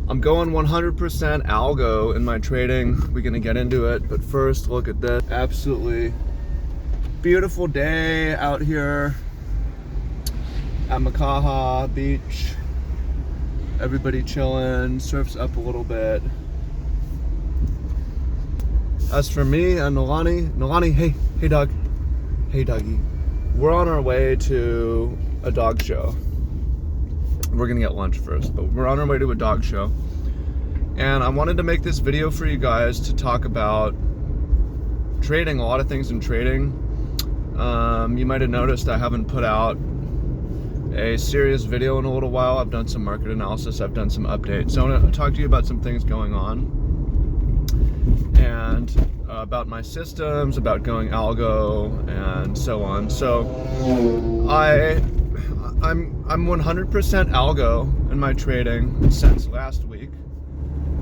I'm going 100% algo in my trading. We're gonna get into it, but first look at this. Absolutely beautiful day out here at Makaha Beach. Everybody chilling, surf's up a little bit. As for me and Nolani, hey dog, hey doggy. We're on our way to a dog show. We're gonna get lunch first, but we're on our way to a dog show. And I wanted to make this video for you guys to talk about trading, a lot of things in trading. You might have noticed I haven't put out a serious video in a little while. I've done some market analysis, I've done some updates. So I want to talk to you about some things going on and about my systems, about going algo and so on. So I'm 100% algo in my trading since last week,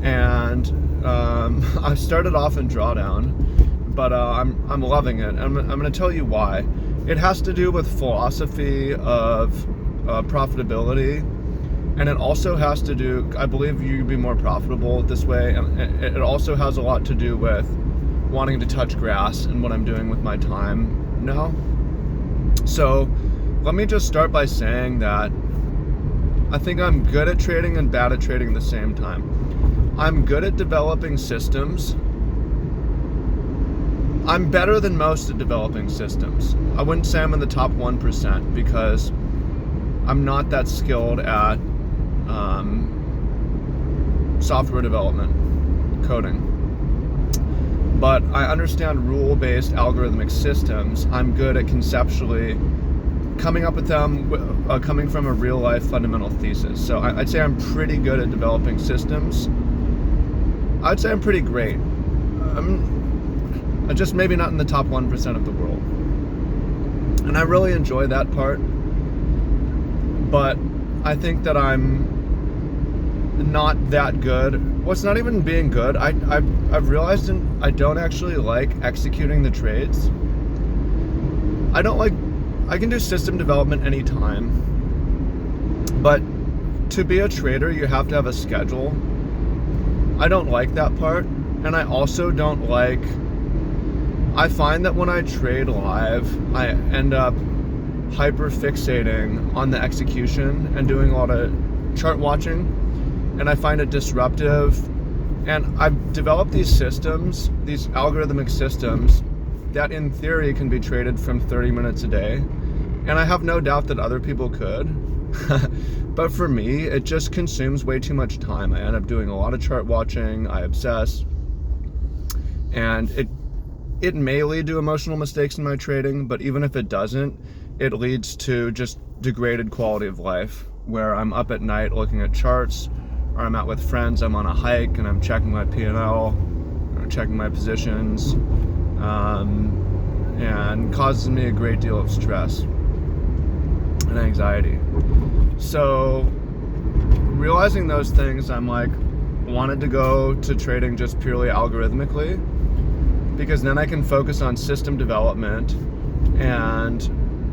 and I started off in drawdown, but I'm loving it. I'm going to tell you why. It has to do with philosophy of profitability, and it also has to do, I believe you can be more profitable this way, and it also has a lot to do with wanting to touch grass and what I'm doing with my time now. So let me just start by saying that I think I'm good at trading and bad at trading at the same time. I'm good at developing systems. I'm better than most at developing systems. I wouldn't say I'm in the top 1% because I'm not that skilled at software development, coding. But I understand rule-based algorithmic systems. I'm good at conceptually coming up with them, coming from a real-life fundamental thesis. So I'd say I'm pretty good at developing systems. I'd say I'm pretty great. I'm just maybe not in the top 1% of the world. And I really enjoy that part. But I think that I'm not that good. Well, it's not even being good. I've realized I don't actually like executing the trades. I can do system development anytime, but to be a trader, you have to have a schedule. I don't like that part, and I also don't like, I find that when I trade live, I end up hyper fixating on the execution and doing a lot of chart watching, and I find it disruptive. And I've developed these systems, these algorithmic systems, that in theory can be traded from 30 minutes a day. And I have no doubt that other people could. But for me, it just consumes way too much time. I end up doing a lot of chart watching, I obsess. And it may lead to emotional mistakes in my trading, but even if it doesn't, it leads to just degraded quality of life, where I'm up at night looking at charts, or I'm out with friends, I'm on a hike and I'm checking my P&L, or checking my positions, and causes me a great deal of stress and anxiety. So realizing those things, I'm like, wanted to go to trading just purely algorithmically, because then I can focus on system development, and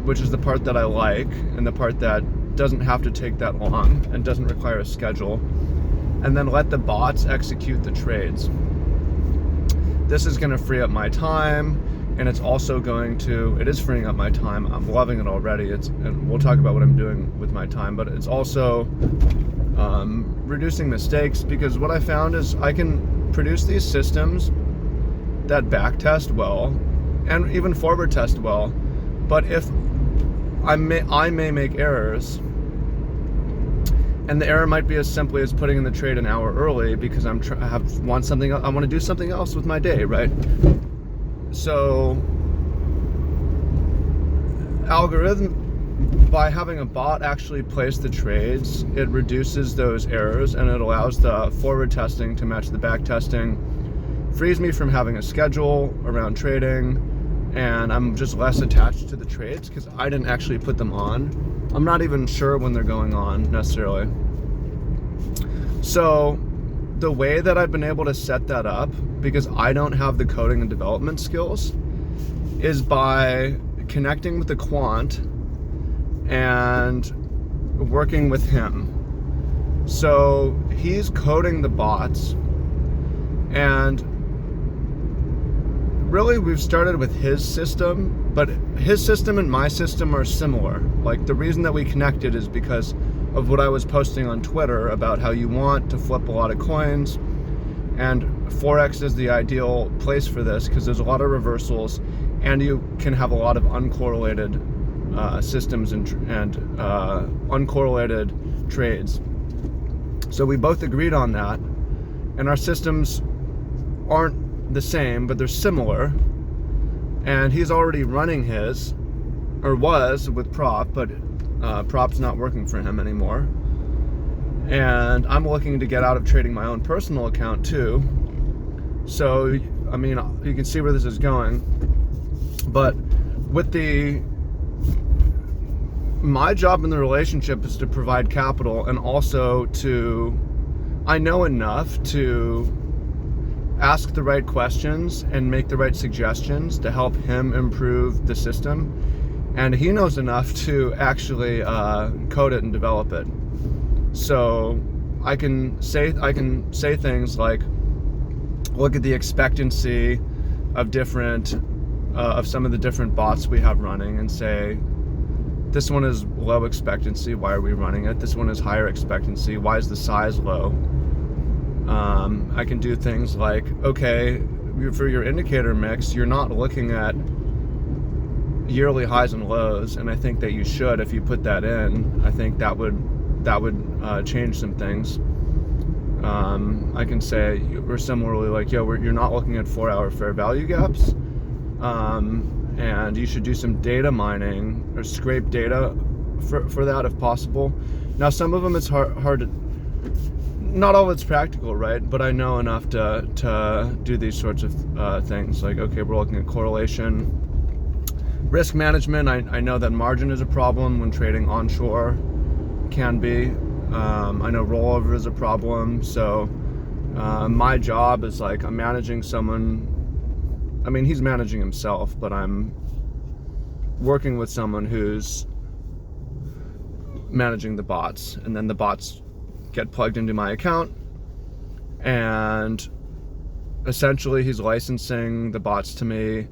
which is the part that I like and the part that doesn't have to take that long and doesn't require a schedule, and then let the bots execute the trades. This is going to free up my time, and it's also it is freeing up my time. I'm loving it already. And we'll talk about what I'm doing with my time, but it's also reducing mistakes, because what I found is I can produce these systems that backtest well and even forward test well, but if I may make errors, and the error might be as simply as putting in the trade an hour early because I want to do something else with my day, right? So by having a bot actually place the trades, it reduces those errors, and it allows the forward testing to match the back testing, frees me from having a schedule around trading, and I'm just less attached to the trades because I didn't actually put them on. I'm not even sure when they're going on necessarily. So the way that I've been able to set that up, because I don't have the coding and development skills, is by connecting with the quant and working with him. So he's coding the bots, and really we've started with his system, but his system and my system are similar. Like, the reason that we connected is because of what I was posting on Twitter about how you want to flip a lot of coins, and Forex is the ideal place for this because there's a lot of reversals, and you can have a lot of uncorrelated systems and uncorrelated trades. So we both agreed on that, and our systems aren't the same, but they're similar. And he's already running his, or was, with Prop, but Prop's not working for him anymore. And I'm looking to get out of trading my own personal account too. So, I mean, you can see where this is going. But with my job in the relationship is to provide capital, and also I know enough to ask the right questions and make the right suggestions to help him improve the system. And he knows enough to actually code it and develop it. So I can say things like, look at the expectancy of of some of the different bots we have running, and say, this one is low expectancy, why are we running it? This one is higher expectancy, why is the size low? I can do things like, okay, for your indicator mix, you're not looking at yearly highs and lows, and I think that you should. If you put that in, I think that would change some things. I can say, we're similarly like, you're not looking at 4-hour fair value gaps, and you should do some data mining or scrape data for that if possible. Now, some of them it's hard to, not all of it's practical, right? But I know enough to do these sorts of things. Like, okay, we're looking at correlation. Risk management, I know that margin is a problem when trading onshore, can be. I know rollover is a problem. So my job is like, I'm managing someone. I mean, he's managing himself, but I'm working with someone who's managing the bots, and then the bots get plugged into my account, and essentially he's licensing the bots to me,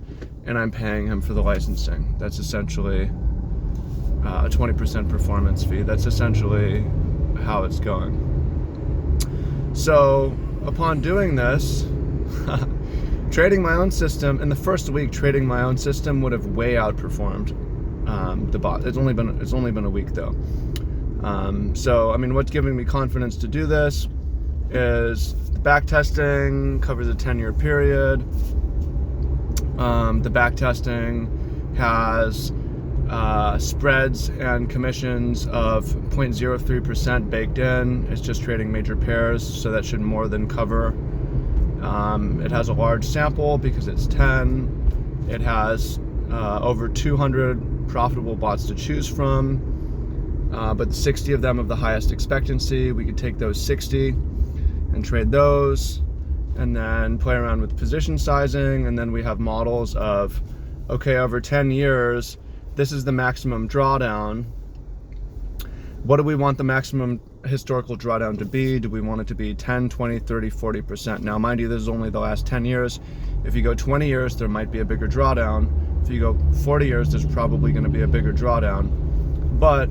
and I'm paying him for the licensing. That's essentially a 20% performance fee. That's essentially how it's going. So upon doing this, trading my own system, in the first week, trading my own system would have way outperformed the bot. It's only been a week though. So, I mean, what's giving me confidence to do this is the backtesting covers a 10-year period. The backtesting has spreads and commissions of 0.03% baked in. It's just trading major pairs, so that should more than cover. It has a large sample because it's 10. It has over 200 profitable bots to choose from, but 60 of them have the highest expectancy. We could take those 60 and trade those, and then play around with position sizing, and then we have models of, okay, over 10 years, this is the maximum drawdown. What do we want the maximum historical drawdown to be? Do we want it to be 10, 20, 30, 40%? Now, mind you, this is only the last 10 years. If you go 20 years, there might be a bigger drawdown. If you go 40 years, there's probably going to be a bigger drawdown. But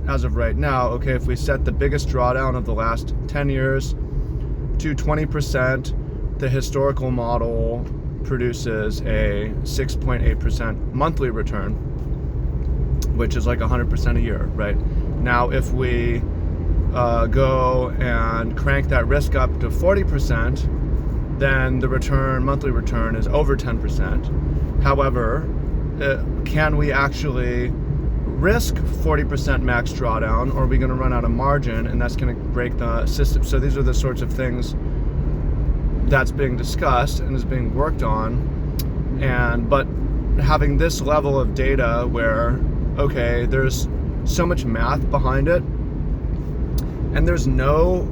as of right now, okay, if we set the biggest drawdown of the last 10 years to 20%, the historical model produces a 6.8% monthly return, which is like 100% a year, right? Now, if we go and crank that risk up to 40%, then the monthly return is over 10%. However, can we actually risk 40% max drawdown, or are we going to run out of margin, and that's going to break the system? So these are the sorts of things that's being discussed and is being worked on. But having this level of data where, okay, there's so much math behind it, and there's no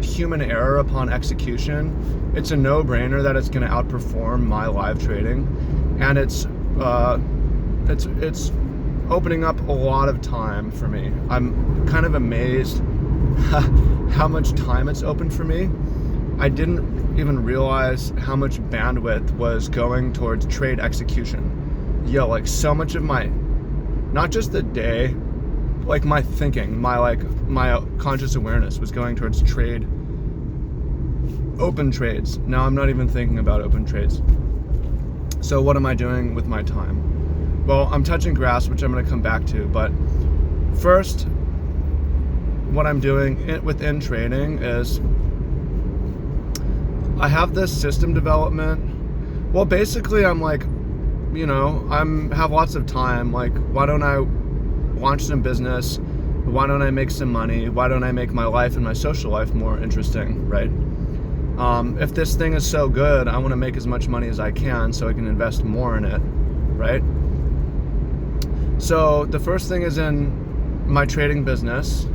human error upon execution, it's a no-brainer that it's going to outperform my live trading, and it's opening up a lot of time for me. I'm kind of amazed how much time it's open for me, I didn't even realize how much bandwidth was going towards trade execution. Like so much of my, not just the day, like my thinking, my conscious awareness was going towards open trades. Now I'm not even thinking about open trades. So what am I doing with my time? Well, I'm touching grass, which I'm going to come back to, but first, what I'm doing within trading is I have this system development. Well, basically I'm like, have lots of time. Like, why don't I launch some business? Why don't I make some money? Why don't I make my life and my social life more interesting, right? If this thing is so good, I want to make as much money as I can so I can invest more in it, right? So the first thing is in my trading business.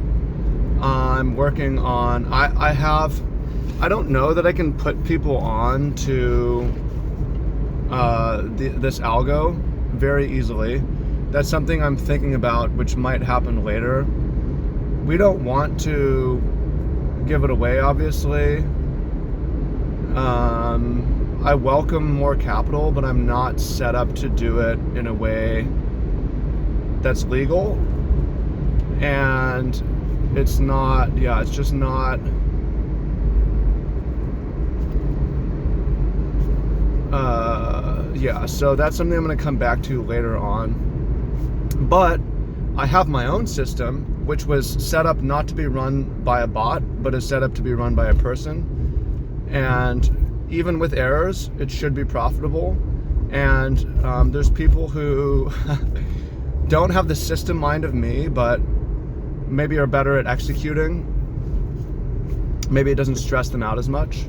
I'm working on, I don't know that I can put people on to this Algo very easily. That's something I'm thinking about, which might happen later. We don't want to give it away, obviously. I welcome more capital, but I'm not set up to do it in a way that's legal. And it's just not, so that's something I'm going to come back to later on. But I have my own system, which was set up not to be run by a bot, but is set up to be run by a person. And even with errors, it should be profitable. And there's people who don't have the system mind of me, but maybe are better at executing. Maybe it doesn't stress them out as much.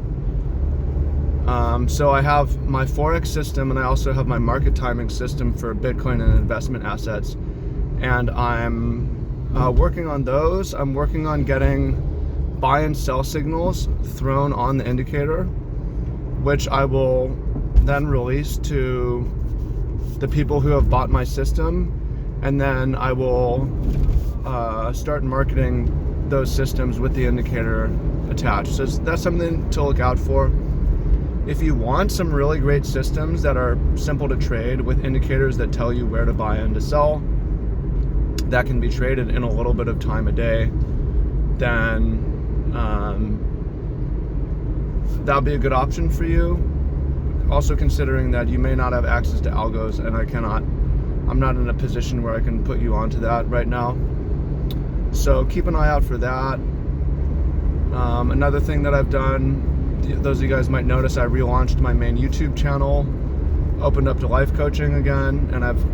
So I have my Forex system, and I also have my market timing system for Bitcoin and investment assets. And I'm working on those. I'm working on getting buy and sell signals thrown on the indicator, which I will then release to the people who have bought my system. And then I will start marketing those systems with the indicator attached. So that's something to look out for. If you want some really great systems that are simple to trade with indicators that tell you where to buy and to sell, that can be traded in a little bit of time a day, then that'll be a good option for you. Also considering that you may not have access to algos, and I'm not in a position where I can put you onto that right now. So keep an eye out for that. Another thing that I've done, those of you guys might notice, I relaunched my main YouTube channel, opened up to life coaching again, and I've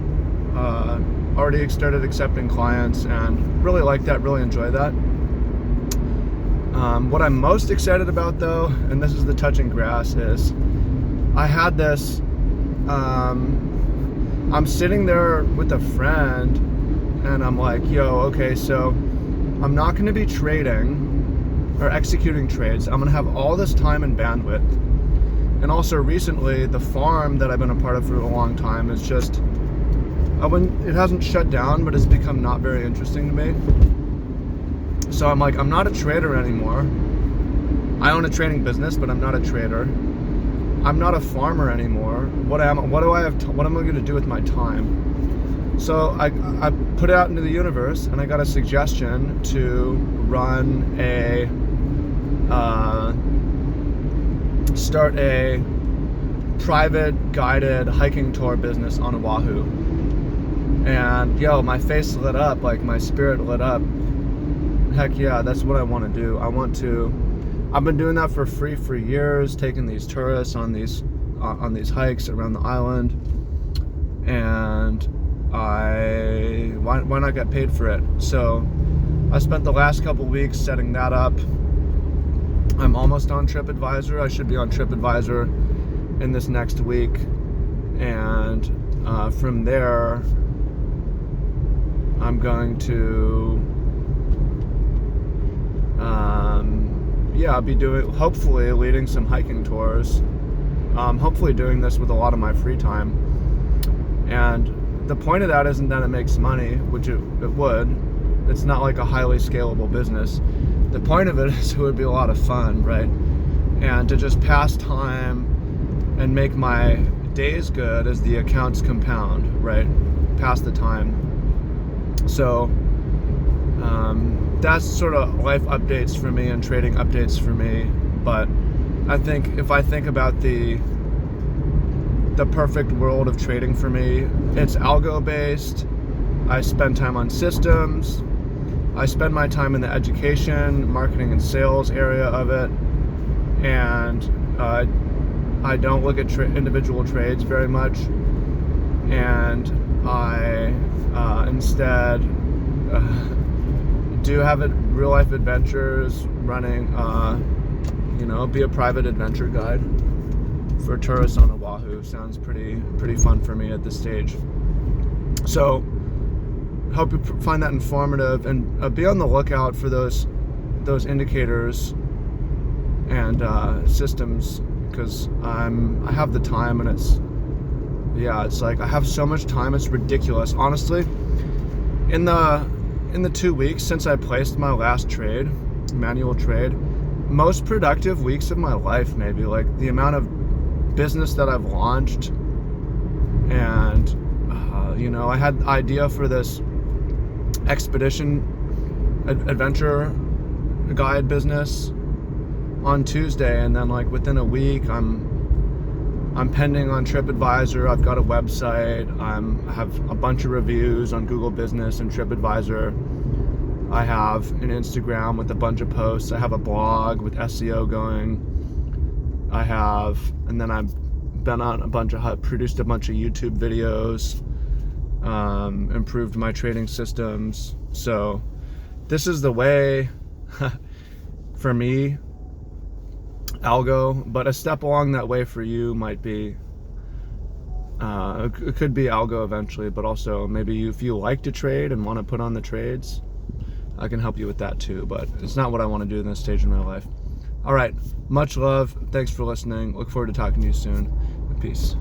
already started accepting clients and really like that, really enjoy that. What I'm most excited about though, and this is the touching grass, is I had this, I'm sitting there with a friend and I'm like, okay, so I'm not going to be trading or executing trades. I'm going to have all this time and bandwidth. And also recently, the farm that I've been a part of for a long time is just, it hasn't shut down, but it's become not very interesting to me. So I'm like, I'm not a trader anymore. I own a trading business, but I'm not a trader. I'm not a farmer anymore. What am I going to do with my time? So I put it out into the universe, and I got a suggestion to run start a private guided hiking tour business on Oahu. And my face lit up, like my spirit lit up. Heck yeah, that's what I want to do. I've been doing that for free for years, taking these tourists on these hikes around the island, and why not get paid for it? So I spent the last couple weeks setting that up. I'm almost on TripAdvisor. I should be on TripAdvisor in this next week, and from there I'm going to be hopefully leading some hiking tours, hopefully doing this with a lot of my free time. And the point of that isn't that it makes money, which it would. It's not like a highly scalable business. the point of it is it would be a lot of fun, right? And to just pass time and make my days good as the accounts compound, right? Pass the time. So that's sort of life updates for me and trading updates for me. But I think if I think about the perfect world of trading for me, it's algo based. I spend time on systems. I spend my time in the education, marketing, and sales area of it, and I don't look at individual trades very much, and I instead do have real life adventures running, be a private adventure guide for tourists on Oahu. Sounds pretty fun for me at this stage. So hope you find that informative, and be on the lookout for those indicators and systems, because I have the time, and it's like I have so much time, it's ridiculous. Honestly, in the 2 weeks since I placed my last trade, manual trade, most productive weeks of my life, maybe, like the amount of business that I've launched, and I had the idea for this expedition adventure guide business on Tuesday, and then like within a week I'm pending on TripAdvisor. I've got a website. I have a bunch of reviews on Google Business and TripAdvisor. I have an Instagram with a bunch of posts. I have a blog with SEO going. And then I've been on produced a bunch of YouTube videos, improved my trading systems. So this is the way for me, Algo, but a step along that way for you might be, it could be Algo eventually, but also maybe if you like to trade and want to put on the trades, I can help you with that too, but it's not what I want to do in this stage in my life. All right, much love. Thanks for listening. Look forward to talking to you soon. Peace.